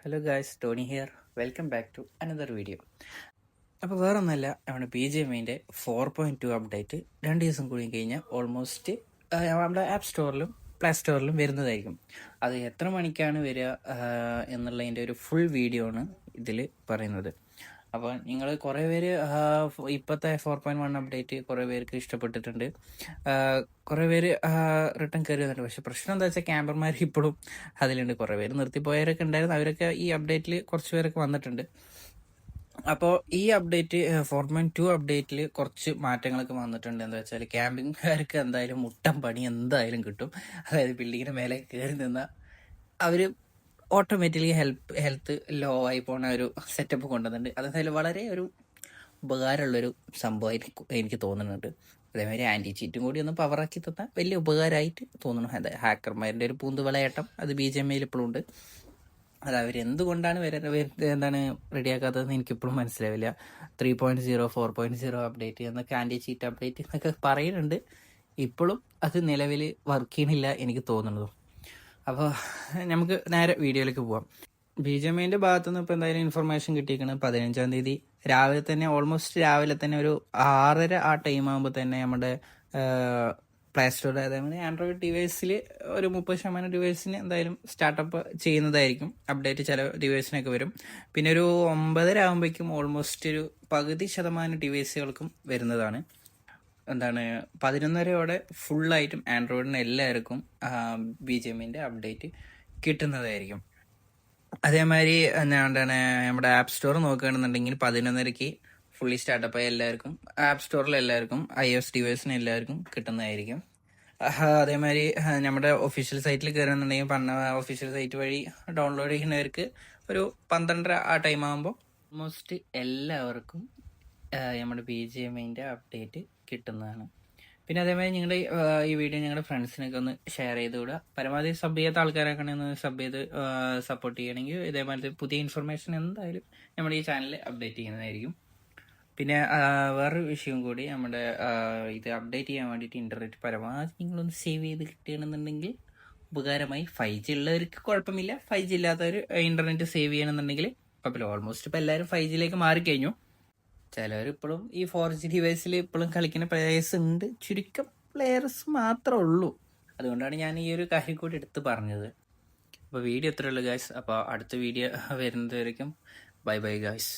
Hello guys, Tony here. Welcome back to another video. അപ്പോൾ വേറെ ഒന്നല്ല, നമ്മുടെ BGMIൻ്റെ 4.2 അപ്ഡേറ്റ് 2 ദിവസം കൂടി കഴിഞ്ഞാൽ ഓൾമോസ്റ്റ് നമ്മുടെ ആപ്പ് സ്റ്റോറിലും പ്ലേ സ്റ്റോറിലും വരുന്നതായിരിക്കും. അത് എത്ര മണിക്കാണ് വരിക എന്നുള്ളതിൻ്റെ ഒരു ഫുൾ വീഡിയോ ആണ് ഇതിൽ പറയുന്നത്. അപ്പോൾ നിങ്ങൾ കുറേ പേര് ഇപ്പോഴത്തെ 4.1 അപ്ഡേറ്റ് കുറേ പേർക്ക് ഇഷ്ടപ്പെട്ടിട്ടുണ്ട്, കുറേ പേര് റിട്ടേൺ കയറി വന്നിട്ടുണ്ട്. പക്ഷെ പ്രശ്നം എന്താ വെച്ചാൽ ക്യാമ്പർമാർ ഇപ്പോഴും അതിലുണ്ട്. കുറേ പേര് നിർത്തിപ്പോയവരൊക്കെ ഉണ്ടായിരുന്നു, അവരൊക്കെ ഈ അപ്ഡേറ്റിൽ കുറച്ച് പേരൊക്കെ വന്നിട്ടുണ്ട്. അപ്പോൾ ഈ അപ്ഡേറ്റ് 4.2 അപ്ഡേറ്റിൽ കുറച്ച് മാറ്റങ്ങളൊക്കെ വന്നിട്ടുണ്ട്. എന്താ വെച്ചാൽ ക്യാമ്പിംഗുകാർക്ക് എന്തായാലും മുട്ടം പണി എന്തായാലും കിട്ടും. അതായത് ബിൽഡിങ്ങിന് മേലെ കയറി നിന്നാൽ അവർ ഓട്ടോമാറ്റിക്കലി ഹെൽത്ത് ലോ ആയി പോകുന്ന ഒരു സെറ്റപ്പ് കൊണ്ടുവന്നിട്ടുണ്ട്. അതെന്തായാലും വളരെ ഒരു ഉപകാരമുള്ളൊരു സംഭവമായിട്ട് എനിക്ക് തോന്നുന്നുണ്ട്. അതേമാതിരി ആൻറ്റി ചീറ്റും കൂടി ഒന്ന് പവറാക്കി തന്നാൽ വലിയ ഉപകാരമായിട്ട് തോന്നുന്നു. അതെ, ഹാക്കർമാരുടെ ഒരു പൂന്തുവളയാട്ടം അത് BGMIയിൽ ഇപ്പോഴും ഉണ്ട്. അത് അവരെന്തുകൊണ്ടാണ് എന്താണ് റെഡിയാക്കാത്തതെന്ന് എനിക്കിപ്പോഴും മനസ്സിലാവില്ല. 3.0 4.0 അപ്ഡേറ്റ് എന്നൊക്കെ ആൻറ്റി ചീറ്റ് അപ്ഡേറ്റ് എന്നൊക്കെ പറയുന്നുണ്ട്. ഇപ്പോഴും അത് നിലവിൽ വർക്ക് ചെയ്യണില്ല എനിക്ക് തോന്നുന്നതും. അപ്പോൾ നമുക്ക് നേരെ വീഡിയോയിലേക്ക് പോവാം. BGMIൻ്റെ ഭാഗത്തുനിന്ന് ഇപ്പോൾ എന്തായാലും ഇൻഫർമേഷൻ കിട്ടിയിരിക്കുന്നത് 15-ാം തീയതി രാവിലെ തന്നെ, ഓൾമോസ്റ്റ് രാവിലെ തന്നെ ഒരു 6:30 ആ ടൈം ആകുമ്പോൾ തന്നെ നമ്മുടെ പ്ലേ സ്റ്റോർ, അതേപോലെ ആൻഡ്രോയിഡ് ഡിവൈസിൽ ഒരു 30% ഡിവൈസിന് എന്തായാലും സ്റ്റാർട്ടപ്പ് ചെയ്യുന്നതായിരിക്കും. അപ്ഡേറ്റ് ചില ഡിവൈസിനൊക്കെ വരും. പിന്നെ ഒരു 9:30 ആകുമ്പോഴേക്കും ഓൾമോസ്റ്റ് ഒരു പകുതി ശതമാനം ഡിവൈസുകൾക്കും വരുന്നതാണ്. എന്താണ് 11:30 ഫുള്ളായിട്ടും ആൻഡ്രോയിഡിന് എല്ലാവർക്കും BGMIൻ്റെ അപ്ഡേറ്റ് കിട്ടുന്നതായിരിക്കും. അതേമാതിരി എന്താണ് നമ്മുടെ ആപ്പ് സ്റ്റോർ നോക്കുകയാണെന്നുണ്ടെങ്കിൽ 11:30 ഫുള്ളി സ്റ്റാർട്ടപ്പ് ആയി എല്ലാവർക്കും ആപ്പ് സ്റ്റോറിൽ എല്ലാവർക്കും iOS ഡിവൈസിന് എല്ലാവർക്കും കിട്ടുന്നതായിരിക്കും. അതേമാതിരി നമ്മുടെ ഒഫീഷ്യൽ സൈറ്റിൽ കയറുന്നുണ്ടെങ്കിൽ പറഞ്ഞ ഒഫീഷ്യൽ സൈറ്റ് വഴി ഡൗൺലോഡ് ചെയ്യുന്നവർക്ക് ഒരു 12:30 ആ ടൈം ആകുമ്പോൾ ഓൾമോസ്റ്റ് എല്ലാവർക്കും നമ്മുടെ BGMIൻ്റെ അപ്ഡേറ്റ് കിട്ടുന്നതാണ്. പിന്നെ അതേമാതിരി നിങ്ങളുടെ ഈ വീഡിയോ ഞങ്ങളുടെ ഫ്രണ്ട്സിനൊക്കെ ഒന്ന് ഷെയർ ചെയ്ത് വിടുക. പരമാവധി സബ് ചെയ്യാത്ത ആൾക്കാരൊക്കെ ഒന്ന് സബ് ചെയ്ത് സപ്പോർട്ട് ചെയ്യണമെങ്കിൽ ഇതേപോലത്തെ പുതിയ ഇൻഫർമേഷൻ എന്തായാലും നമ്മുടെ ഈ ചാനലിൽ അപ്ഡേറ്റ് ചെയ്യുന്നതായിരിക്കും. പിന്നെ വേറൊരു വിഷയം കൂടി, നമ്മുടെ ഇത് അപ്ഡേറ്റ് ചെയ്യാൻ വേണ്ടിയിട്ട് ഇൻ്റർനെറ്റ് പരമാവധി നിങ്ങളൊന്ന് സേവ് ചെയ്ത് കിട്ടുകയാണെന്നുണ്ടെങ്കിൽ ഉപകാരമായി. 5G ഉള്ളവർക്ക് കുഴപ്പമില്ല, 5G ഇല്ലാത്തവർ ഇൻ്റർനെറ്റ് സേവ് ചെയ്യണമെന്നുണ്ടെങ്കിൽ കുഴപ്പമില്ല. ഓൾമോസ്റ്റ് ഇപ്പോൾ എല്ലാവരും 5Gയിലേക്ക് മാറിക്കഴിഞ്ഞു. ചിലവർ ഇപ്പോഴും ഈ 4G ഡിവൈസിൽ ഇപ്പോഴും കളിക്കുന്ന പ്ലേയേഴ്സ് ഉണ്ട്, ചുരുക്കം പ്ലെയേഴ്സ് മാത്രമേ ഉള്ളൂ. അതുകൊണ്ടാണ് ഞാൻ ഈ ഒരു കാര്യം കൂടി എടുത്ത് പറഞ്ഞത്. അപ്പോൾ വീഡിയോ എത്രയുള്ളൂ ഗായ്സ്. അപ്പോൾ അടുത്ത വീഡിയോ വരുന്നത് വരയ്ക്കും ബൈ ബൈ ഗായ്സ്.